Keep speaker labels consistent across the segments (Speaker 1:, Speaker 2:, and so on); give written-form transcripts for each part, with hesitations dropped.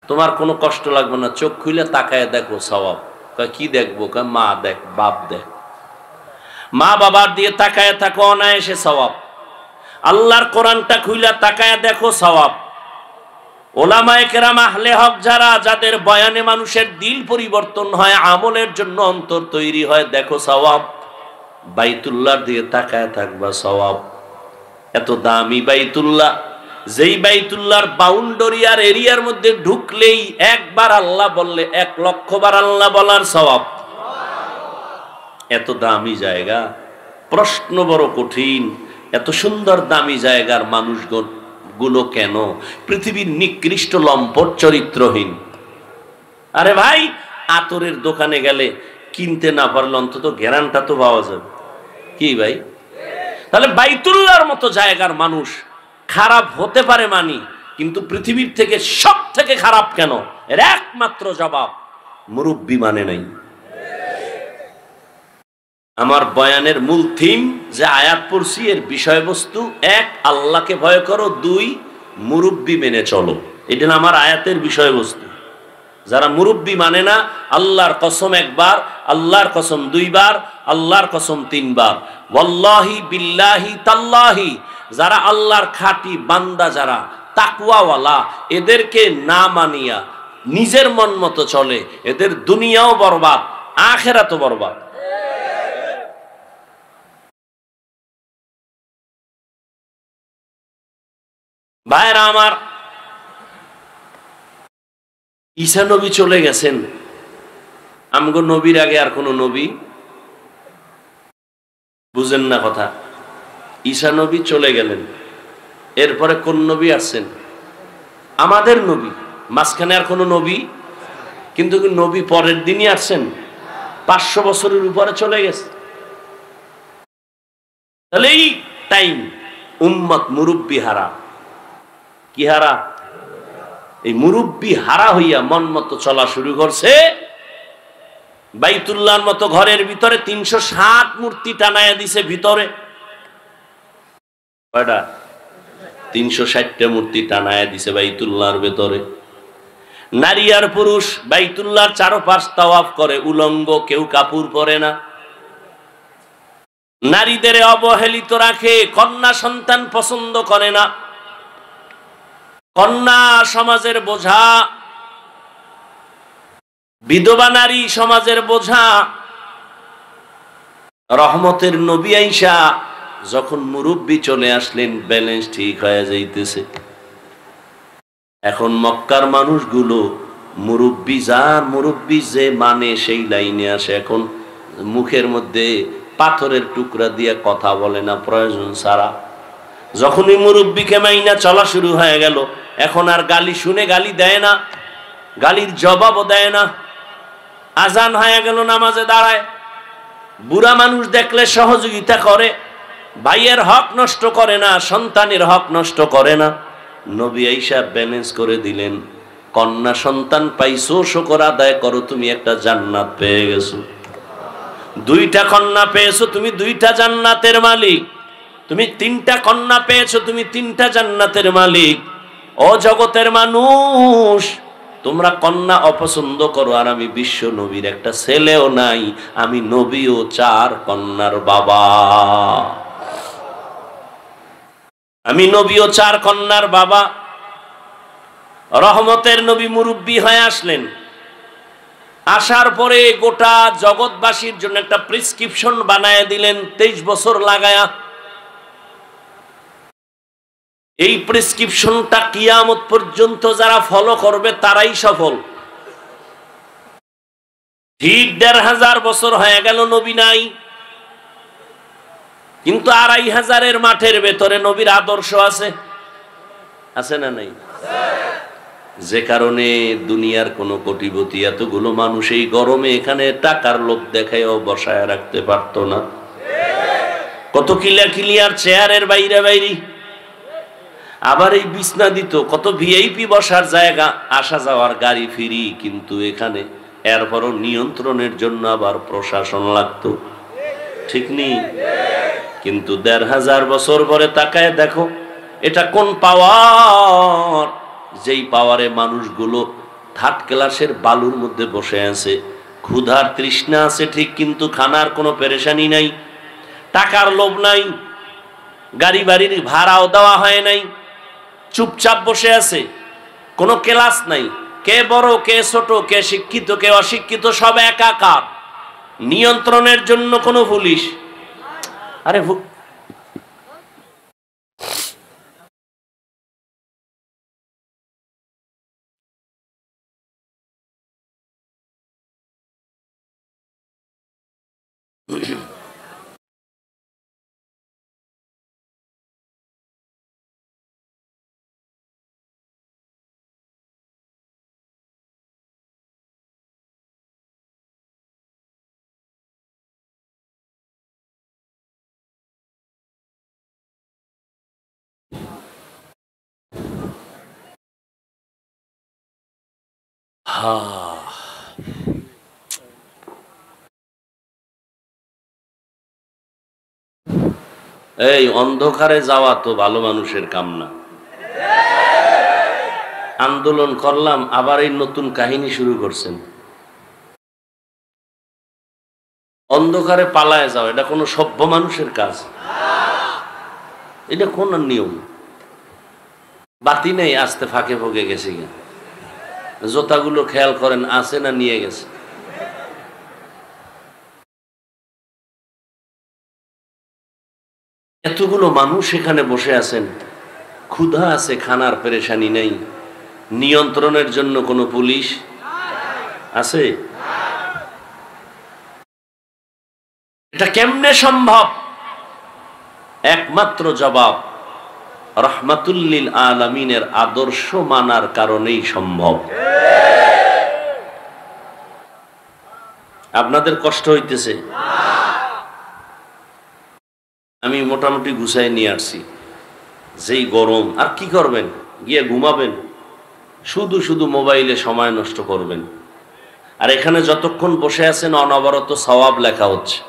Speaker 1: তোমার কোনো কষ্ট লাগবে না, চোখ খুলে তাকায় দেখো সওয়াব। কি দেখবো? মা দেখ, বাপ দেখ। মা বাবার দিয়ে তাকায় থাকো, অনায়াসে সওয়াব। আল্লাহর কোরআনটা খুইলা তাকায় দেখো, সওয়াব। ওলামায়ে কেরাম আহলে হক যারা, যাদের বয়ানে মানুষের দিল পরিবর্তন হয়, আমলের জন্য অন্তর তৈরি হয়, দেখো সওয়াব। বাইতুল্লাহর দিয়ে তাকায় থাকবা, সওয়াব। এত দামি বাইতুল্লাহ, যেই বাইতুল্লাহর বাউন্ডারি আর এরিয়ার মধ্যে ঢুকলেই একবার আল্লাহ বললে 1 লক্ষ বার আল্লাহ বলার সওয়াব। এত দামি জায়গা, প্রশ্ন বড় কঠিন। এত সুন্দর দামি জায়গার মানুষগুলো কেন পৃথিবীর নিকৃষ্ট লম্পট চরিত্রহীন? আরে ভাই, আতরের দোকানে গেলে কিনতে না পারলে অন্তত গ্যারান্টা তো পাওয়া যাবে, কি ভাই? তাহলে বাইতুল্লাহর মতো জায়গার মানুষ খারাপ হতে পারে মানি, কিন্তু পৃথিবীর থেকে সব থেকে খারাপ কেন? এর একমাত্র জবাব, মুরব্বি মানে নাই। আমার বয়ানের মূল থিম যে আয়াত পড়ছি, এর বিষয়বস্তু 1, আল্লাহকে ভয় করো, 2, মুরব্বি মেনে চলো। এটা আমার আয়াতের বিষয়বস্তু। যারা মুরব্বি মানে না, আল্লাহর কসম 1 বার, আল্লাহর কসম 2 বার, আল্লাহর কসম 3 বার, ওয়াল্লাহি বিল্লাহি তাল্লাহি, যারা আল্লাহর খাঁটি বান্দা, যারা তাকওয়াওয়ালা, এদেরকে না মানিয়া নিজের মন মতো চলে, এদের দুনিয়াও বরবাদ, আখিরাতও বরবাদ। ভাইরা আমার, ঈসা নবী চলে গেছেন, আমগো নবীর আগে আর কোন নবী? বুঝেন না কথা? ঈসা নবী চলে গেলেন, এরপরে কোন নবী আসছেন? আমাদের নবী। মাঝখানে আর কোন নবী? কিন্তু নবী পরের দিনই আসছেন, 500 বছরের উপরে চলে গেছে। তাহলে এই টাইম উম্মত মুরব্বি হারা। কি হারা? এই মুরব্বি হারা হইয়া মন মতো চলা শুরু করছে। বাইতুল্লাহর মতো ঘরের ভিতরে 360 মূর্তি টানায়া দিছে ভিতরে। কয়টা? 360টা মূর্তি টানায়া দিছে বাইতুল্লাহর ভেতরে। নারী আর পুরুষ বাইতুল্লাহর চারপাশ তাওয়াফ করে উলঙ্গ, কেউ কাপড় পরে না। নারীদের অবহেলিত রাখে, কন্যা সন্তান পছন্দ করে না। কন্যা সমাজের বোঝা, বিধবা নারী সমাজের বোঝা। রহমতের নবী আইসা যখন মুরব্বি চলে আসলেন, ব্যালেন্স ঠিক হয়ে যাইতেছে। এখন মক্কার মানুষগুলো মুরব্বি যে মানে সেই লাইনে আসে। এখন মুখের মধ্যে পাথরের টুকরা দিয়ে কথা বলে না প্রয়োজন ছাড়া। যখনই মুরব্বিকে মাইনা চলা শুরু হয়ে গেল, এখন আর গালি শুনে গালি দেয় না, গালির জবাবও দেয় না। আজান হয়ে গেল, নামাজে দাঁড়ায়, বুড়া মানুষ দেখলে সহযোগিতা করে, ভাইয়ের হক নষ্ট করে না, সন্তানের হক নষ্ট করে না। নবী আইসা ব্যালেন্স করে দিলেন। কন্যা সন্তান পাইছো, শুকর আদায় করো, তুমি একটা জান্নাত পেয়ে গেছো। 2টা কন্যা পেয়েছো, তুমি 2টা জান্নাতের মালিক। তুমি 3টা কন্যা পেয়েছো, তুমি 3টা জান্নাতের মালিক। ও জগতের মানুষ, তোমরা কন্যা অপছন্দ করো, আর আমি বিশ্ব নবীর একটা ছেলেও নাই, আমি নবীও 4 কন্যার বাবা। আমি নবীও 4 কন্যার বাবা। রহমতের নবী মুরব্বি হয়ে আসলেন। আসার পরে গোটা জগৎবাসীর জন্য একটা প্রেসক্রিপশন বানায় দিলেন 23 বছর লাগায়া। এই প্রেসক্রিপশনটা কিয়ামত পর্যন্ত যারা ফলো করবে তারাই সফল। ঠিক 1500 বছর হয়ে গেল নবী নাই, কিন্তু 2500-এর মাঠের ভেতরে নবীর আদর্শ আছে। আছে না নাই? যে কারণে দুনিয়ার কোন কোটিপতি এতগুলো মানুষ এই গরমে এখানে টাকার লোভ দেখায়ও বসায় রাখতে পারতো না। কত ক্লিয়ার চেয়ারের বাইরে বাইরে, আবার এই বিছনা দিত, কত ভিআইপি বসার জায়গা, আসা যাওয়ার গাড়ি ফিরি, কিন্তু এখানে এরপরও নিয়ন্ত্রণের জন্য আবার প্রশাসন লাগতো। ঠিক নেই? কিন্তু 1500 বছর পরে তাকায় দেখো, এটা কোন পাওয়ার, যেই পাওয়ারে মানুষগুলো থার্ড ক্লাসের বালুর মধ্যে বসে আছে, ক্ষুধার তৃষ্ণা আছে ঠিক, কিন্তু খানার কোনো পেরেশানি নাই, টাকার লোভ নাই, গাড়ি বাড়ির ভাড়াও দেওয়া হয় নাই, চুপচাপ বসে আছে, কোনো ক্লাস নাই, কে বড় কে ছোট, কে শিক্ষিত কে অশিক্ষিত, সব একাকার, নিয়ন্ত্রণের জন্য কোনো পুলিশ। আরে এই অন্ধকারে যাওয়া তো ভালো মানুষের কাম না। আন্দোলন করলাম, আবার এই নতুন কাহিনী শুরু করছেন। অন্ধকারে পালায় যাও, এটা কোনো সভ্য মানুষের কাজ? এটা কোন নিয়ম? বাতি নেই, আসতে ফাঁকে ফোকে গেছে, জোতাগুলো খেয়াল করেন আছে না নিয়ে গেছে। এতগুলো মানুষ এখানে বসে আছেন, ক্ষুধা আছে, খানার পেরেশানি নেই, নিয়ন্ত্রণের জন্য কোনো পুলিশ আছে? এটা কেমনে সম্ভব? একমাত্র জবাব রাহমাতুল লিল আলামিনের আদর্শ মানার কারণেই সম্ভব। আপনাদের কষ্ট হইতেছে? আমি মোটামুটি গুছাই নিয়ে আসছি। যেই গরম, আর কি করবেন, গিয়ে ঘুমাবেন, শুধু শুধু মোবাইলে সময় নষ্ট করবেন। আর এখানে যতক্ষণ বসে আছেন অনবরত সওয়াব লেখা হচ্ছে।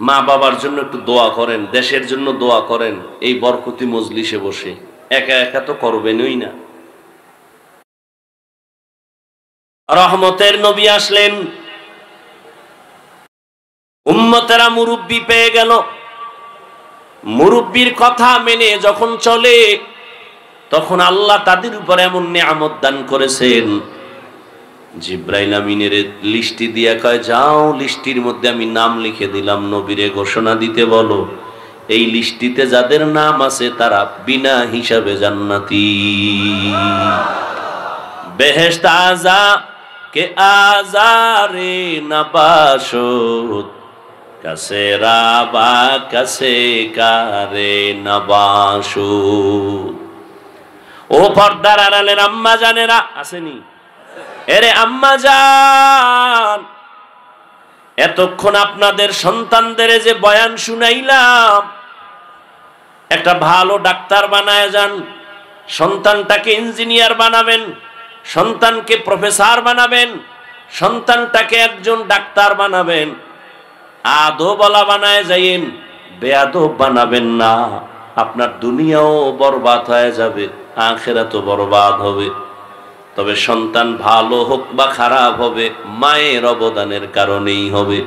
Speaker 1: মা বাবার জন্য একটু দোয়া করেন, দেশের জন্য দোয়া করেন, এই বরকতি মজলিসে বসে। একা একা তো করবেনই না। রহমতের নবী আসলেন, উম্মতেরা মুরব্বি পেয়ে গেল। মুরব্বির কথা মেনে যখন চলে, তখন আল্লাহ তাদের উপর এমন নিয়ামত দান করেছেন। জিব্রাইল আমিনের লিস্টি দিয়া কয়, যাও লিস্টির মধ্যে আমি নাম লিখে দিলাম, নবীরে ঘোষণা দিতে বলো, এই লিস্টিতে যাদের নাম আছে তারা বিনা হিসাবে জান্নাতি। বেহেশত আজা কে আজারে নবাশত, কাসে রাবা কাসে কারে নবাশত। ও পর্দার আড়ালের আম্মা জানেরা আসেনি? এরে আম্মা জান, এতক্ষণ আপনাদের সন্তানদের যে বয়ান শুনাইলাম, একটা ভালো ডাক্তার বানায় যান, সন্তানটাকে ইঞ্জিনিয়ার বানাবেন, সন্তানকে প্রফেসর বানাবেন, সন্তানটাকে একজন ডাক্তার বানাবেন। আদব বলা বানায় যাইন, বেয়াদব বানাবেন না। আপনার দুনিয়াও বরবাদ হয়ে যাবে, আখিরাতও বরবাদ হবে। তবে সন্তান ভালো হোক বা খারাপ হবে, মায়ের অবদানের কারণেই হবে।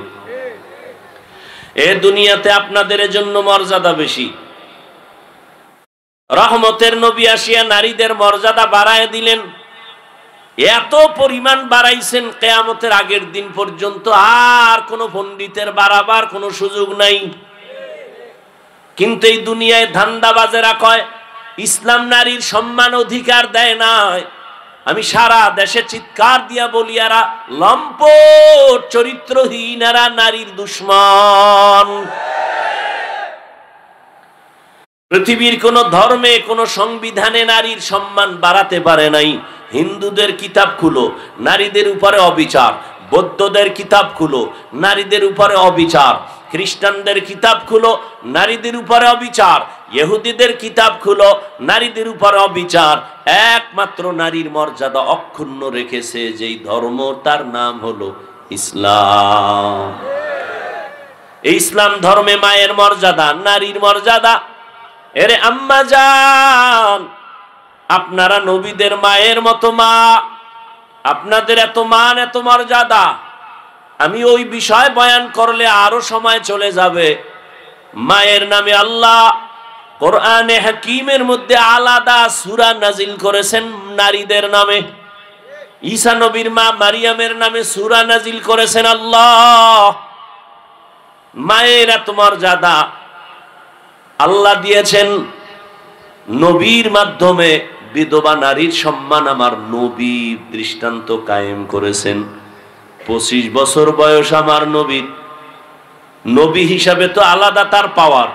Speaker 1: এ দুনিয়াতে আপনাদের জন্য মর্যাদা বেশি। রহমতের নবী আসিয়া নারীদের মর্যাদা বাড়ায় দিলেন। এত পরিমাণ বাড়াইছেন, কিয়ামতের আগের দিন পর্যন্ত আর কোনো পণ্ডিতের বাড়াবার কোনো সুযোগ নাই। কিন্তু এই দুনিয়ায় ধান্দাবাজেরা কয় ইসলাম নারীর সম্মান অধিকার দেয় নাই। আমি সারা দেশে চিৎকার দিয়া বলি, এরা লম্পট চরিত্রহীন, এরা নারীর দুশ্মন। পৃথিবীর কোন ধর্মে, কোন সংবিধানে নারীর সম্মান বাড়াতে পারে নাই। হিন্দুদের কিতাব খুলো, নারীদের উপরে অবিচার। বৌদ্ধদের কিতাব খুলো, নারীদের উপরে অবিচার। খ্রিস্টানদের কিতাব খুলো, নারীদের উপরে অবিচার। ইহুদিদের কিতাব খুলো, নারীদের উপরে অবিচার। একমাত্র নারীর মর্যাদা অক্ষুণ্ণ রেখেছে যেই ধর্ম, তার নাম হলো ইসলাম। এই ইসলাম ধর্মে মায়ের মর্যাদা, নারীর মর্যাদা। এরে আম্মা জান, আপনারা নবীদের মায়ের মতো মা, আপনাদের এত মান এত মর্যাদা, আমি ওই বিষয় বয়ান করলে আরো সময় চলে যাবে। মায়ের নামে আল্লাহ কোরআনে হাকিমের মধ্যে আলাদা সূরা নাজিল করেছেন নারীদের নামে। ঈসা নবীর মা মারিয়ামের নামে সূরা নাজিল করেছেন আল্লাহ। মায়ের এত মর্যাদা আল্লাহ দিয়েছেন। নবীর মাধ্যমে বিধবা নারীর সম্মান আমার নবী দৃষ্টান্ত কায়েম করেছেন। 25 বছর বয়স আমার নবীর, নবী হিসাবে তো আলাদা তার পাওয়ার,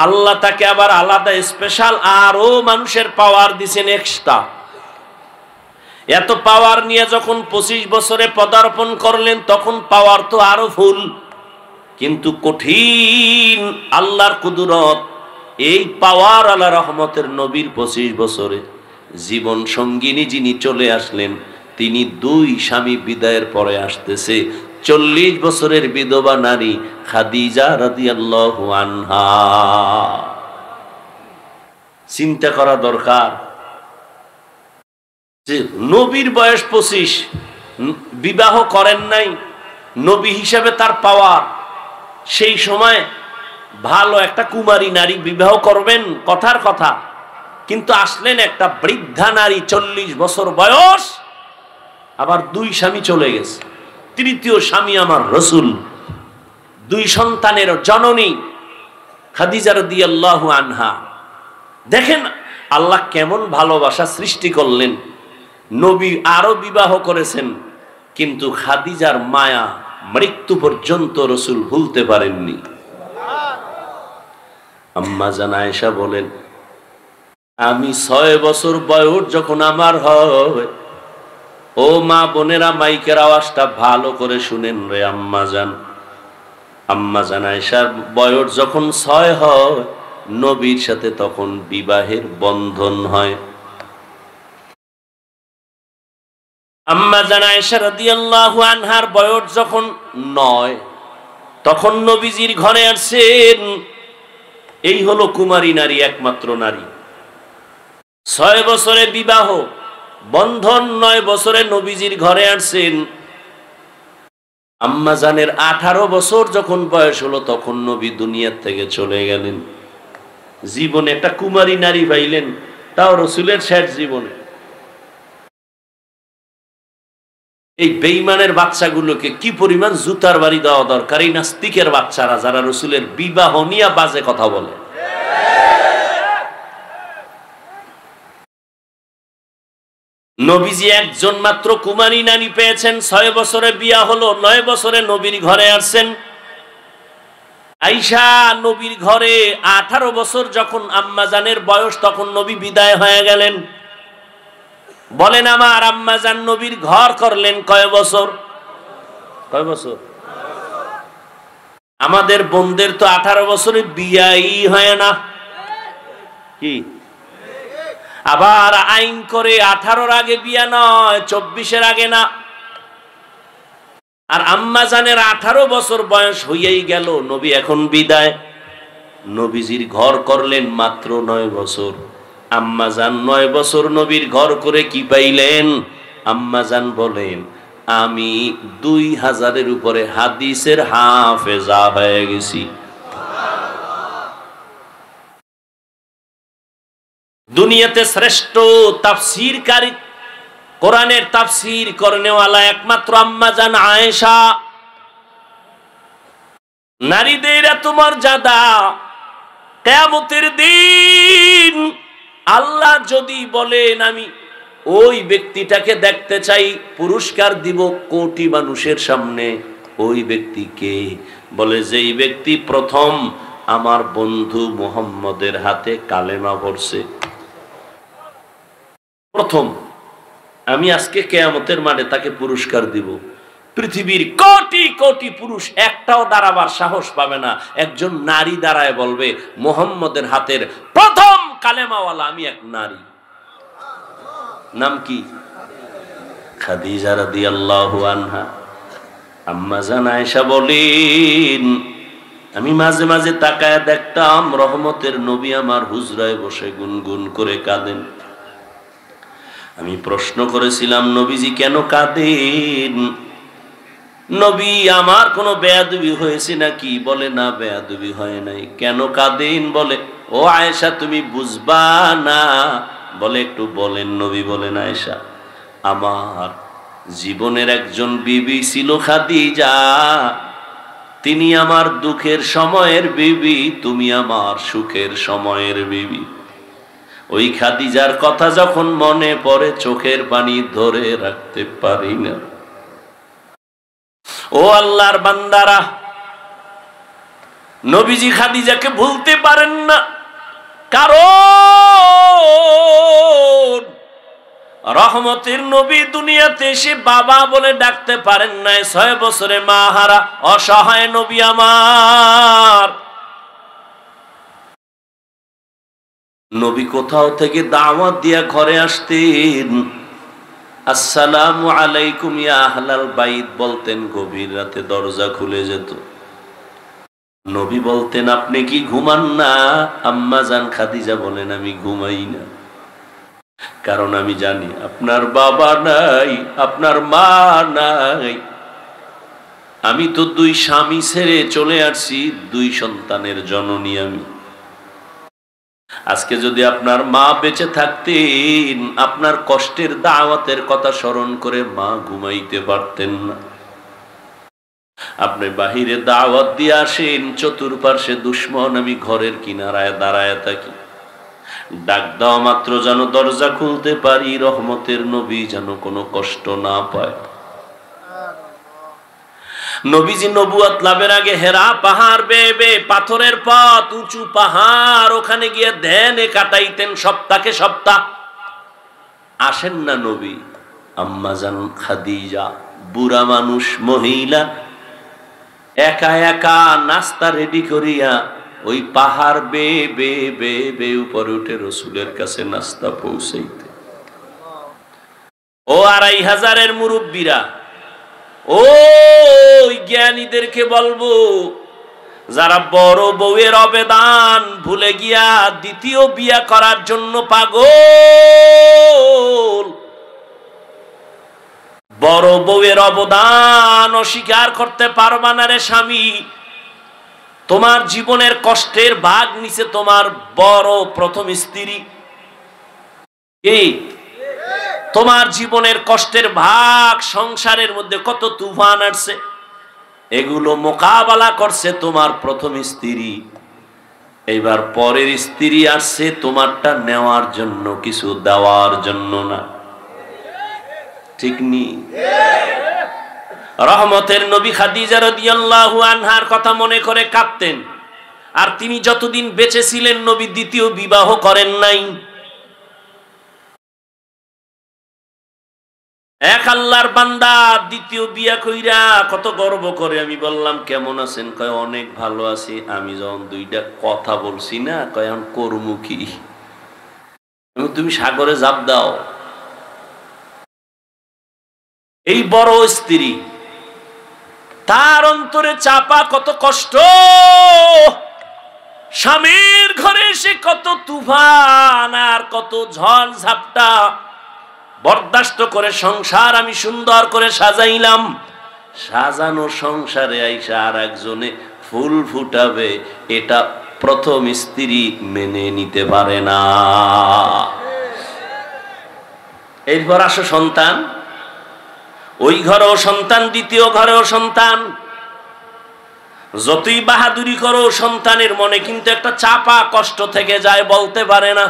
Speaker 1: আল্লাহ তাকে আবার আলাদা স্পেশাল আরো মানুষের পাওয়ার দিয়েছেন এক্সট্রা। এত পাওয়ার নিয়ে যখন 25 বছরে পদার্পণ করলেন তখন পাওয়ার তো আরো ফুল, কিন্তু কঠিন আল্লাহর কুদরত। এই পাওয়ার আল্লাহ রহমতের নবীর 25 বছরে জীবন সঙ্গিনী যিনি চলে আসলেন, তিনি 2 স্বামী বিদায়ের পরে আসতেছে 40 বছরের বিধবা নারী খাদিজা রাদিয়াল্লাহু আনহা। চিন্তা করা দরকার যে নবীর বয়স 25, বিবাহ করেন নাই, নবী হিসাবে তার পাওয়ার। সেই সময় ভালো একটা কুমারী নারী বিবাহ করবেন কথার কথা, কিন্তু আসলেন একটা বৃদ্ধা নারী 40 বছর বয়স, আবার 2 স্বামী চলে গেছে। তৃতীয় স্বামী আমার রাসূল, 2 সন্তানের জননী খাদিজা রাদিয়াল্লাহু আনহা। দেখেন আল্লাহ কেমন ভালোবাসা সৃষ্টি করলেন। নবী আরো বিবাহ করেছেন, কিন্তু খাদিজার মায়া মৃত্যু পর্যন্ত রাসূল ভুলতে পারেননি। আম্মা জান আয়েশা বলেন, আমি 6 বছর বয়স যখন আমার হয়, ও মা বোনেরা মাইকের আওয়াজটা ভালো করে শুনেন রে আম্মা জান আয়েশার বয়স যখন 6 হয়, নবীর সাথে তখন বিবাহের বন্ধন হয়। আম্মা জান আয়েশা রাদিয়াল্লাহু আনহার বয়স যখন 9, তখন নবীজির ঘরে আসছেন। এই হলো কুমারী নারী, একমাত্র নারী। 6 বছরে বিবাহ বন্ধন, 9 বছরে নবীজির ঘরে আসছেন। আম্মা জানের 18 বছর যখন বয়স হলো তখন নবী দুনিয়ার থেকে চলে গেলেন। জীবনে একটা কুমারী নারী পাইলেন, তাও রাসূলের শেষ জীবনে। এই বেঈমানের বাচ্চাগুলোকে কি পরিমাণ জুতার বাড়ি দেওয়া দরকার, এই নাস্তিকের বাচ্চারা যারা রাসূলের বিবাহ নিয়ে বাজে কথা বলে। নবীজি একজন মাত্র কুমারী নারী পেয়েছেন, 6 বছরে বিয়া হলো, 9 বছরে নবীর ঘরে আসছেন। আয়েশা নবীর ঘরে 18 বছর যখন আম্মা জানের বয়স, তখন নবী বিদায় হয়ে গেলেন। বলেন আমার আম্মা জান নবীর ঘর করলেন কয় বছর? আমাদের বোনদের তো 18 বছরে বিয়াই হয় না, কি আবার আইন করে 18-র আগে বিয়া নয়, 24-এর আগে না। আর আম্মা জানের 18 বছর বয়স হইয়াই গেল, নবী এখন বিদায়। নবীজির ঘর করলেন মাত্র 9 বছর। আম্মা জান 9 বছর নবীর ঘর করে কি পাইলেন? আম্মা জান বলেন, আমি 2000-এর উপরে হাদিসের হাফেজা হয়ে গেছি। দুনিয়াতে শ্রেষ্ঠ তাফসীরকারী, কোরআনের তাফসীর করনেওয়ালা একমাত্র আম্মা জান আয়েশা। নারীদের এত মর্যাদা, কিয়ামতের দিন আল্লাহ যদি বলেন আমি ওই ব্যক্তিটাকে দেখতে চাই, পুরস্কার দিব কোটি মানুষের সামনে। ওই ব্যক্তিকে বলে, যেই ব্যক্তি প্রথম আমার বন্ধু মুহাম্মদের হাতে কালেমা পড়ছে, প্রথম আমি আজকে কিয়ামতের মাঠে তাকে পুরস্কার দিব। পৃথিবীর কোটি কোটি পুরুষ একটাও দাঁড়াবার সাহস পাবে না, একজন নারী দাঁড়ায় বলবে মুহাম্মদের হাতের প্রথম কালেমাওয়ালা আমি এক নারী। নাম কি? খাদিজা রাদিয়াল্লাহু আনহা। আম্মা জান আয়েশা বলেন, আমি মাঝে মাঝে তাকায় দেখতাম রহমতের নবী আমার হুজরায় বসে গুনগুন করে কাঁদেন। আমি প্রশ্ন করেছিলাম, নবীজি কেন কাঁদেন? নবী, আমার কোনো বেয়াদবি হয়েছে নাকি? বলে না, বেয়াদবি হয় নাই। কেন কাঁদেন? বলে, ও আয়েশা, তুমি বুঝবা না। বলে, একটু বলেন। নবী বলেন, আয়েশা, আমার জীবনের একজন বিবি ছিল খাদিজা, তিনি আমার দুঃখের সময়ের বিবি, তুমি আমার সুখের সময়ের বিবি। ওই খাদিজার কথা যখন মনে পড়ে, চোখের পানি ধরে রাখতে পারি না। ও আল্লাহর বান্দারা, নবীজি খাদিজাকে ভুলতে পারেন না, কারণ রহমতের নবী দুনিয়াতে এসে বাবা বলে ডাকতে পারেন নাই। 6 বছরে মা হারা অসহায় নবী আমার। নবী কোথাও থেকে দাওয়াত দিয়া ঘরে আসতেন, আসসালামু আলাইকুম ইয়া আহলাল বাইত বলতেন, গভীর রাতে দরজা খুলে যেত। নবী বলতেন, আপনি কি ঘুমান না? আম্মা জান খাদিজা বলেন, আমি ঘুমাই না, কারণ আমি জানি আপনার বাবা নাই, আপনার মা নাই। আমি তো 2 স্বামী ছেড়ে চলে আসছি, 2 সন্তানের জননী আমি। আজকে যদি আপনার মা বেঁচে থাকতেন, আপনার কষ্টের দাওয়াতের কথা স্মরণ করে মা ঘুমাইতে পারতেন না। আপনি বাহিরে দাওয়াত দিয়ে আসেন, চতুর্পার্শ্বে দুশ্মন, আমি ঘরের কিনারায় দাঁড়ায় থাকি, ডাক দেওয়া মাত্র যেন দরজা খুলতে পারি, রহমতের নবী যেন কোনো কষ্ট না পায়। নবীজি নবুয়ত লাভের আগে হেরা পাহাড় বেয়ে বেয়ে, পাথরের পথ, উঁচু পাহাড়, ওখানে গিয়ে ধ্যানে কাটাইতেন সপ্তাহে সপ্তাহ। আসেন না নবী, আম্মাজান খাদিজা বুড়া মানুষ মহিলা একা একা নাস্তা রেডি করিয়া ওই পাহাড় বেয়ে বেয়ে বেয়ে বেয়ে উপরে উঠে রসুলের কাছে নাস্তা পৌঁছাইতে। ও 2500-এর মুরব্বীরা, ও জ্ঞানীদেরকে বলবো, যারা বড় বউয়ের অবেদান ভুলে গিয়া দ্বিতীয় বিয়া করার জন্য পাগল, বড় বউয়ের অবদান অস্বীকার করতে পারবা না রে স্বামী। তোমার জীবনের কষ্টের ভাগ নিছে তোমার বড় প্রথম স্ত্রী। কি তোমার জীবনের কষ্টের ভাগ, সংসারের মধ্যে কত তুফান আসছে, এগুলো মোকাবেলা করছে তোমার প্রথম স্ত্রী। এইবার পরের স্ত্রী আসছে তোমারটা নেওয়ার জন্য, কিছু দেওয়ার জন্য না। ঠিক নি? রহমতের নবী খাদিজা রাদিয়াল্লাহু আনহার কথা মনে করে কাঁদতেন। আর তিনি যতদিন বেঁচে ছিলেন, নবী দ্বিতীয় বিবাহ করেন নাই। এক আল্লাহর বান্দা দ্বিতীয় বিয়া কইরা কত গর্ব করে। আমি বললাম, কেমন আছেন? কয়, অনেক ভালো আছি। আমি যখন 2টা কথা বলছি না, কয়, এখন করমু কি? তুমি সাগরে জাপ দাও। এই বড় স্ত্রী, তার অন্তরে চাপা কত কষ্ট, স্বামীর ঘরে এসে কত তুফান আর কত ঝড় ঝাপটা বরদাস্ত করে সংসার আমি সুন্দর করে সাজাইলাম। সাজানো সংসারে আইসা আর একজনে ফুল ফুটাবে, এটা প্রথম স্ত্রী মেনে নিতে পারে না। এরপর আসো সন্তান, ওই ঘরেও সন্তান, দ্বিতীয় ঘরেও সন্তান। যতই বাহাদুরি করো, সন্তানের মনে কিন্তু একটা চাপা কষ্ট থেকে যায়, বলতে পারে না।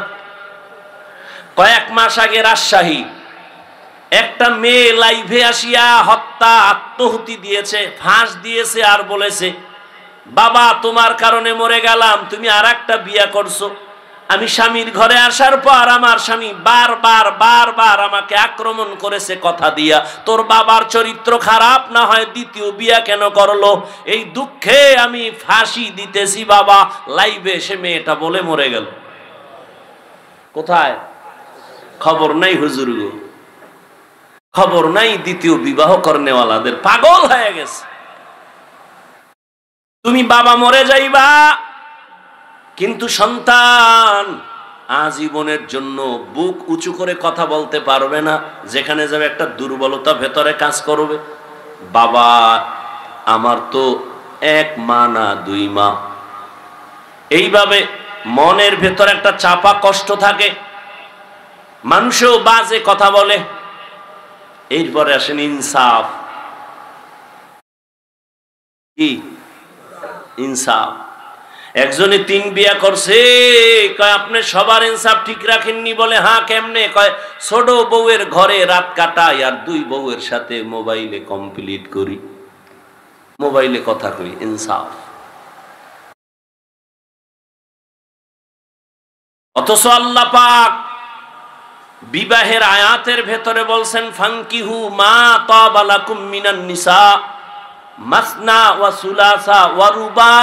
Speaker 1: কয়েক মাস আগে রাজশাহী একটা মেয়ে লাইভে আসিয়া আত্মহুতি দিয়েছে, ফাঁস দিয়েছে, আর বলেছে, বাবা তোমার কারণে মরে গেলাম, তুমি আর একটা বিয়া করছো। আমি স্বামীর ঘরে আসার পর আমার স্বামী বারবার আমাকে আক্রমণ করেছে কথা দিয়া, তোর বাবার চরিত্র খারাপ, না হয় দ্বিতীয় বিয়া কেন করলো, এই দুঃখে আমি ফাঁসি দিতেছি বাবা। লাইভে এসে মেয়েটা বলে মরে গেল। কোথায়? খবর নাই হুজুর গো, খবর নাই। দ্বিতীয় বিবাহ করনেওয়ালাদের পাগল হয়ে গেছে। তুমি বাবা মরে যাইবা, কিন্তু সন্তান আজীবনের জন্য বুক উঁচু করে কথা বলতে পারবে না, যেখানে যাবে একটা দুর্বলতা ভেতরে কাজ করবে। বাবা আমার তো 1 মা না 2 মা, এইভাবে মনের ভেতর একটা চাপা কষ্ট থাকে, মানুষও বাজে কথা বলে। এরপরে আসেন ইনসাফ। কি ইনসাফ? একজনে 3 বিয়া করছে, কয় আপনি সবার ইনসাফ ঠিক রাখেননি। বলে হ্যাঁ কেমনে? কয় ছোট বউয়ের ঘরে রাত কাটাই আর 2 বউয়ের সাথে মোবাইলে কমপ্লিট করি, মোবাইলে কথা কই। ইনসাফ। অথচ আল্লাহ পাক বিবাহের আয়াতের ভেতরে বলছেন ফানকিহু মা তাবা লাকুম মিনান নিসা মাসনা ওয়া সুলাসা ওয়া রুবা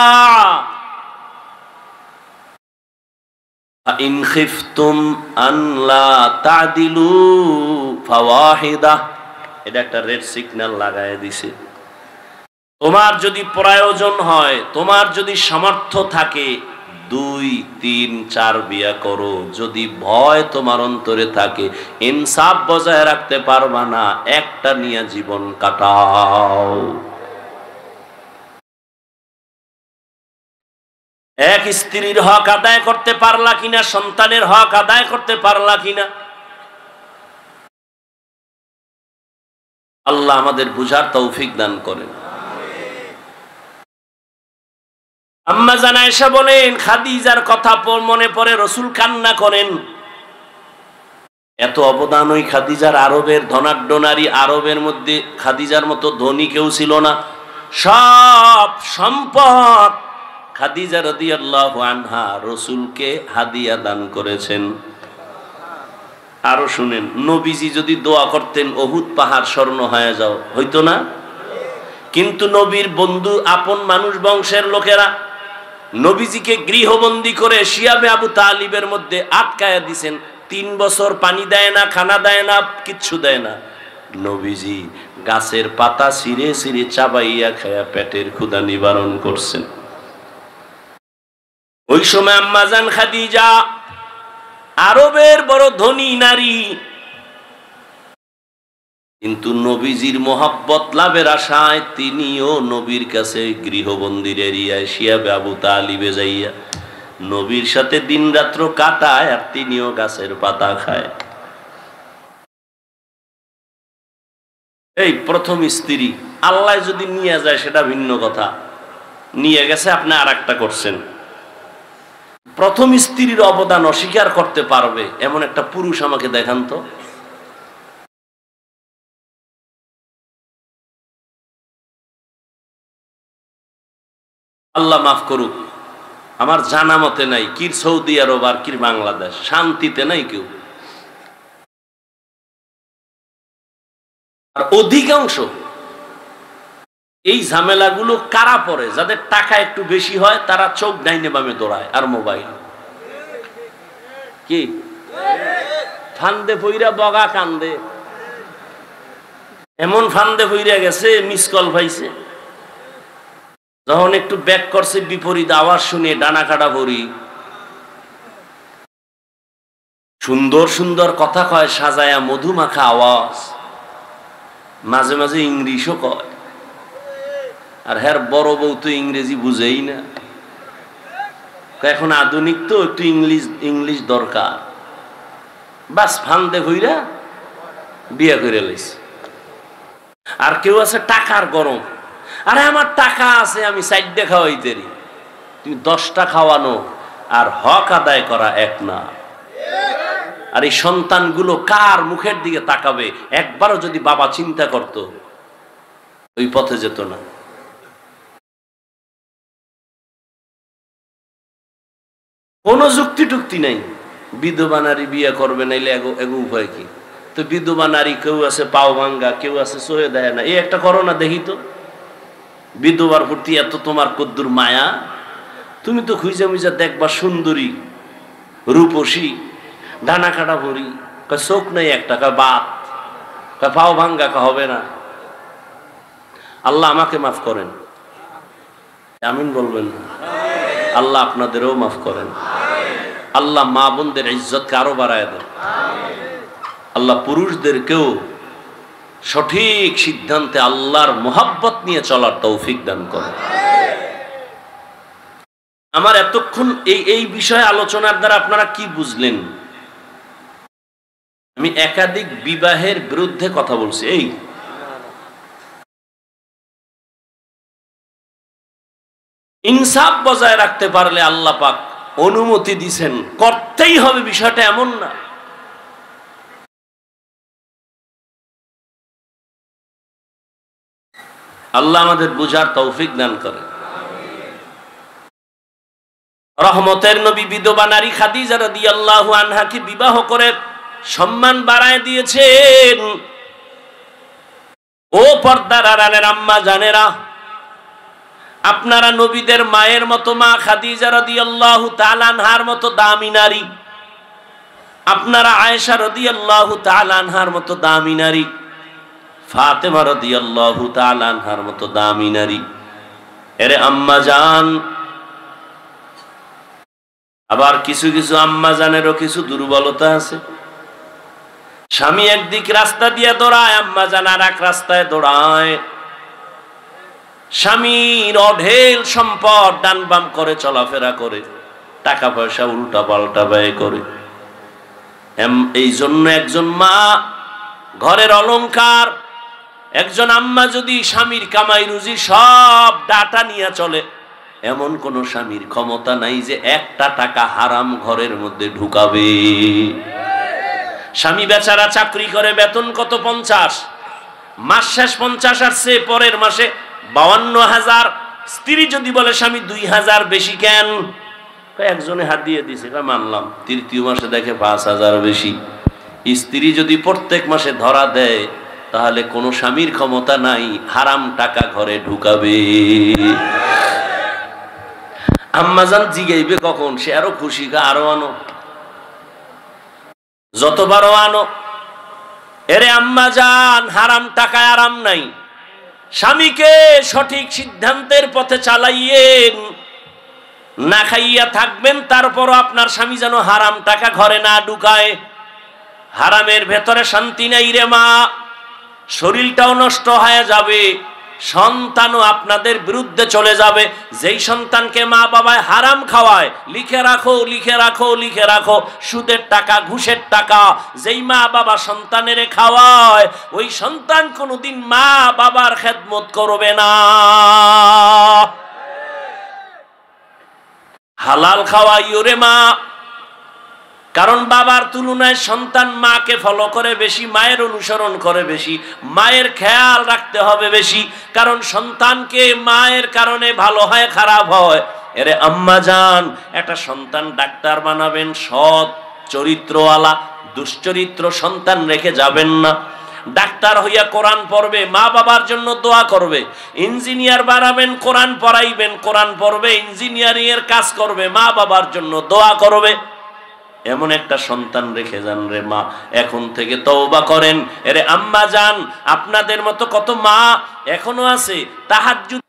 Speaker 1: ইন খিফতুম আন লা তা'দিলু ফাওয়াহিদা। এটা একটা রেড সিগন্যাল লাগায় দিছে। তোমার যদি প্রয়োজন হয়, তোমার যদি সামর্থ্য থাকে, 2, 3, 4 বিয়া করো। যদি ভয় তোমার অন্তরে থাকে, ইনসাফ বজায় রাখতে পারবা না, একটা নিয়ে জীবন কাটাও। এক স্ত্রীর হক আদায় করতে পারলা কিনা, সন্তানের হক আদায় করতে পারলা কিনা, আল্লাহ আমাদের বুঝার তৌফিক দান করেন। আম্মা জান আয়েশা বলেন, খাদিজার কথা মনে পড়ে রাসূল কান্না করেন। এত অবদান ওই খাদিজার। আরবের ধনাঢ্য নারী, আরবের মধ্যে খাদিজার মতো ধনী কেউ ছিল না। সব সম্পদ খাদিজা রাদিয়াল্লাহু আনহা রাসূলকে হাদিয়া দান করেছেন। আরো শুনেন, নবীজি যদি দোয়া করতেন উহুদ পাহাড় স্বর্ণ হয়ে যাও, হইতো না? কিন্তু নবীর বন্ধু, আপন মানুষ, বংশের লোকেরা নবীজিকে গৃহবন্দী করে শিয়াবে আবু তালিবের মধ্যে আটকায়া দিছেন। 3 বছর পানি দেয় না, খানা দেয় না, কিচ্ছু দেয় না। নবীজি গাছের পাতা ছিঁড়ে ছিঁড়ে চাবাইয়া খায়া পেটের ক্ষুধা নিবারণ করছেন। ওই সময় আম্মা জান খাদিজা আরবের বড় ধনী নারী, কিন্তু নবীজির মোহাব্বত লাভের আশায় তিনিও নবীর কাছে গৃহবন্দির এরিয়ায় শিয়াবে আবু তালিবে যাইয়া নবীর সাথে দিন রাত্র কাটায়, আর তিনিও গাছের পাতা খায়। এই প্রথম স্ত্রী। আল্লাহ যদি নিয়ে যায় সেটা ভিন্ন কথা, নিয়ে গেছে আপনি আর একটা করছেন। প্রথম স্ত্রীর অবদান অস্বীকার করতে পারবে এমন একটা পুরুষ আমাকে দেখান তো। আল্লাহ মাফ করুক, আমার জানা মতে নাই। কি সৌদি আরব আর কি বাংলাদেশ, শান্তিতে নাই কেউ। আর অধিকাংশ এই ঝামেলাগুলো কারা পড়ে? যাদের টাকা একটু বেশি হয়, তারা চোখ ডাইনে বামে দৌড়ায় আর মোবাইল। কি ফান্দে পইরা বগা কান্দে, এমন ফান্দে পইরা গেছে, মিস কল পাইছে। যখন একটু ব্যাক করছে, বিপরীত আওয়াজ শুনে ডানা কাটা ভরি। সুন্দর সুন্দর কথা কয়, সাজায়া মধুমাখা আওয়াজ, মাঝে মাঝে ইংলিশও কয়। আর হ্যার বড় বউ তো ইংরেজি বুঝেই না। এখন আধুনিক তো, একটু ইংলিশ দরকার। বাস ফান্দে হইরা বিয়ে করে লাইছে। আর কেউ আছে টাকার গরম, আরে আমার টাকা আছে, আমি 4টা খাওয়াইতেরি। তুমি 10টা খাওয়ানো আর হক আদায় করা এক না। আর এই সন্তানগুলো কার মুখের দিকে তাকাবে? একবারও যদি বাবা চিন্তা করত, ওই পথে যেত না। কোনো যুক্তি টুক্তি নাই। বিধবা নারী বিয়ে করবে, নাইলে এগো উপায় কি? তো বিধবা নারী কেউ আছে পাও ভাঙ্গা, কেউ আছে সহে দেয় না। এই একটা করো না দেখি তো। বিধবার প্রতি এত তোমার কদ্দুর মায়া, তুমি তো খুঁজা মুজা দেখবা সুন্দরী, রূপসী, ডানা কাটা ভরি, চোখ নাই একটা, বাত, পাও ভাঙ্গা, হবে না। আল্লাহ আমাকে মাফ করেন, আমিন বলবেন। আল্লাহ আপনাদেরও মাফ করেন। আল্লাহ মা বোনদের ইজ্জতকে আরো বাড়ায় দেন। আল্লাহ পুরুষদেরকেও সঠিক সিদ্ধান্তে আল্লাহর মোহাব্বত নিয়ে চলার তৌফিক দান করে। আমার এতক্ষণ এই বিষয়ে আলোচনার দ্বারা আপনারা কি বুঝলেন? আমি একাধিক বিবাহের বিরুদ্ধে কথা বলছি। এই ইনসাফ বজায় রাখতে পারলে আল্লাহ পাক অনুমতি দিছেন, করতেই হবে, বিষয়টা এমন না। আল্লাহ আমাদের বুঝার তৌফিক দান করে। রহমতের নবী বিধবা নারী খাদিজা রাদিয়াল্লাহু আনহাকে বিবাহ করে সম্মান বাড়ায় দিয়েছেন। ও পর্দার আড়ালের আম্মা জানেরা, আপনারা নবীদের মায়ের মতো মা খাদিজা রাদিয়াল্লাহু তাআলা আনহার মতো দামি নারী, আপনারা আয়েশা রাদিয়াল্লাহু তাআলা আনহার মতো দামি নারী, ফাতেমা রাদিয়াল্লাহু তাআলা আনহার মতো দামি নারী। এরে আম্মা জান, আবার কিছু কিছু আম্মা জানেরও কিছু দুর্বলতা আছে। স্বামী একদিক রাস্তা দিয়ে দৌড়ায়, আম্মা জান আর এক রাস্তায় দৌড়ায়। স্বামীর অঢেল সম্পদ ডান বাম করে চলাফেরা করে, টাকা পয়সা উল্টা পাল্টা ব্যয় করে। এই জন্য একজন মা ঘরের অলংকার, একজন আম্মা যদি স্বামীর কামাই রুজি সব ডাটা নিয়ে চলে, এমন কোন স্বামীর ক্ষমতা নাই যে একটা টাকা হারাম ঘরের মধ্যে ঢুকাবে। স্বামী বেচারা চাকরি করে, বেতন কত 50, মাস শেষ 50 আসছে, পরের মাসে 52,000। স্ত্রী যদি বলে স্বামী 2,000 বেশি কেন, একজনে হাত দিয়ে দিছে, মানলাম। তৃতীয় মাসে দেখে 5,000 বেশি। স্ত্রী যদি প্রত্যেক মাসে ধরা দেয়, তাহলে কোন স্বামীর ক্ষমতা নাই হারাম টাকা ঘরে ঢুকাবে। আম্মাজান জিগাইবে কখন, সে আরো খুশি, আরো আনো, যতবারও আনো। এরে আম্মাজান, হারাম টাকায় আরাম নাই। স্বামীকে সঠিক সিদ্ধান্তের পথে চালাইয়েন, না খাইয়া থাকবেন, তারপরও আপনার স্বামী যেন হারাম টাকা ঘরে না ঢুকায়। হারামের ভেতরে শান্তি নাই রে মা, শরীরটাও নষ্ট হয়ে যাবে, সন্তানও আপনাদের বিরুদ্ধে চলে যাবে। যেই সন্তানকে মা বাবায় হারাম খাওয়ায়, লিখে রাখো লিখে রাখো লিখে রাখো, সুদের টাকা ঘুষের টাকা যেই মা বাবা সন্তানের খাওয়ায়, ওই সন্তান কোনোদিন মা বাবার খেদমত করবে না। হালাল খাওয়াইও রে মা, কারণ বাবার তুলনায় সন্তান মাকে ফলো করে বেশি, মায়ের অনুসরণ করে বেশি, মায়ের খেয়াল রাখতে হবে বেশি, কারণ সন্তানকে মায়ের কারণে ভালো হয় খারাপ হয়। এরে আম্মা জান, একটা সন্তান ডাক্তার বানাবেন, সৎ চরিত্রওয়ালা, দুশ্চরিত্র সন্তান রেখে যাবেন না। ডাক্তার হইয়া কোরআন পড়বে, মা বাবার জন্য দোয়া করবে। ইঞ্জিনিয়ার বানাবেন, কোরআন পড়াইবেন, কোরআন পড়বে, ইঞ্জিনিয়ারিং এর কাজ করবে, মা বাবার জন্য দোয়া করবে। এমন একটা সন্তান রেখে যান রে মা, এখন থেকে তওবা করেন। এরে আম্মা জান, আপনাদের মতো কত মা এখনো আছে তাহাজ্জুদ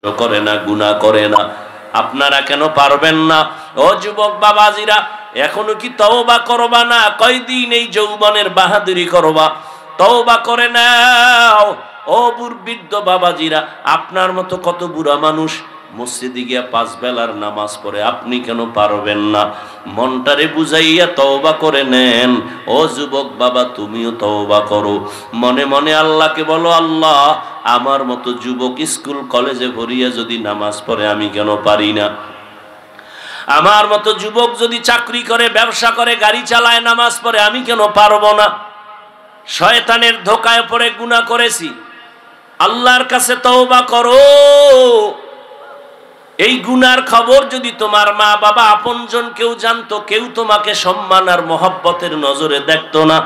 Speaker 1: করে না, গুনাহ করে না। আপনারা কেন পারবেন না? ও যুবক বাবাজিরা, এখনো কি তওবা করবা না? কয়দিন এই যৌবনের বাহাদুরি করবা? তওবা করে নাও। ও বৃদ্ধ বাবাজিরা, আপনার মতো কত বুড়া মানুষ মসজিদে গিয়া 5 বেলার নামাজ পড়ে, আপনি কেন পারবেন না? মনটারে বুঝাইয়া তওবা করে নেন। ও যুবক বাবা, তুমিও তওবা করো। মনে মনে আল্লাহকে বলো, আল্লাহ, আমার মতো যুবক স্কুল কলেজে ভরিয়া যদি নামাজ পড়ে, আমি কেন পারি না? আমার মতো যুবক যদি চাকরি করে, ব্যবসা করে, গাড়ি চালায়, নামাজ পড়ে, আমি কেন পারবো না? শয়তানের ধোকায় পড়ে গুনাহ করেছি, আল্লাহর কাছে তওবা করো। এই গুনার খবর যদি তোমার মা বাবা আপনজন কেউ জানতো, কেউ তোমাকে সম্মান আর মহব্বতের নজরে দেখতো না।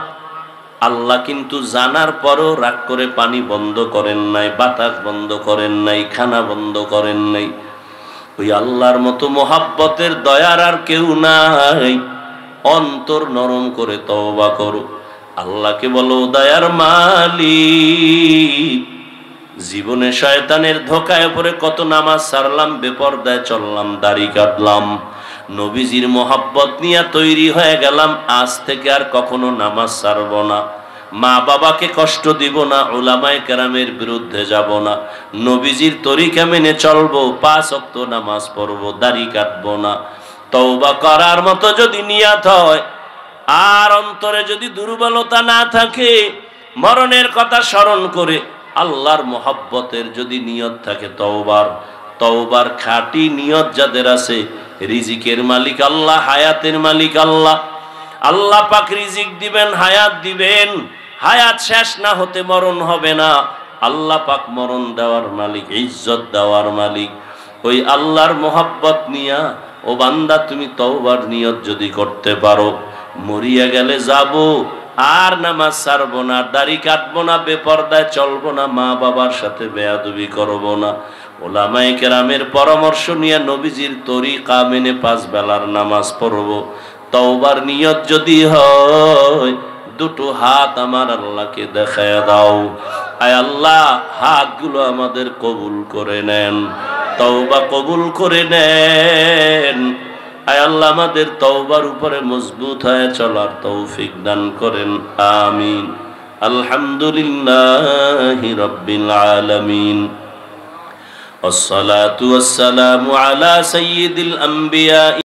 Speaker 1: আল্লাহ কিন্তু জানার পরও রাগ করে পানি বন্ধ করেন নাই, বাতাস বন্ধ করেন নাই, খানা বন্ধ করেন নাই। ওই আল্লাহর মতো মহব্বতের দয়ার আর কেউ নাই। অন্তর নরম করে তওবা করো। আল্লাহকে বলো, দয়ার মালিক, জীবনে শয়তানের ধোকায় পড়ে কত নামাজ ছাড়লাম, বেপরদায় চললাম, দাড়ি কাটলাম, নবীজির মোহাব্বত নিয়ে তৈরি হয়ে গেলাম, আজ থেকে আর কখনো নামাজ ছাড়ব না, মা বাবাকে কষ্ট দিব না, উলামায়ে কেরামের বিরুদ্ধে যাব না, নবীজির তরিকা মেনে চলবো, 5 ওয়াক্ত নামাজ পড়বো, দাড়ি কাটবো না। তওবা করার মতো যদি নিয়ত হয়, আর অন্তরে যদি দুর্বলতা না থাকে, মরণের কথা স্মরণ করে আল্লাহর মোহাব্বতের যদি নিয়ত থাকে, তওবার খাঁটি নিয়ত যাদের আছে, রিজিকের মালিক আল্লাহ, হায়াতের মালিক আল্লাহ, আল্লাহ পাক রিজিক দিবেন, হায়াত দিবেন, হায়াত শেষ না হতে মরণ হবে না, আল্লাহ পাক মরণ দেওয়ার মালিক, ইজ্জত দেওয়ার মালিক। ওই আল্লাহর মোহাব্বত নিয়া ও বান্দা তুমি তওবার নিয়ত যদি করতে পারো, মরিয়া গেলে যাব, আর নামাজ ছাড়বো না, দাড়ি কাটবো না, বেপরদায় চলবো না, মা বাবার সাথে বেয়াদবি করবো না, উলামায়ে কেরামের পরামর্শ নিয়ে নবীজির তরিকা মেনে 5 বেলার নামাজ পড়বো। তওবার নিয়ত যদি হয়, দুটো হাত আমার আল্লাহকে দেখায় দাও। আয় আল্লাহ, হাতগুলো আমাদের কবুল করে নেন, তওবা কবুল করে নেন। আয় আল্লাহ, আমাদের তওবার উপরে মজবুত হয়ে চলার তৌফিক দান করেন, আমিন। আলহামদুলিল্লাহি রাব্বিল আলামিন, والصلاة والسلام على سيد الأنبياء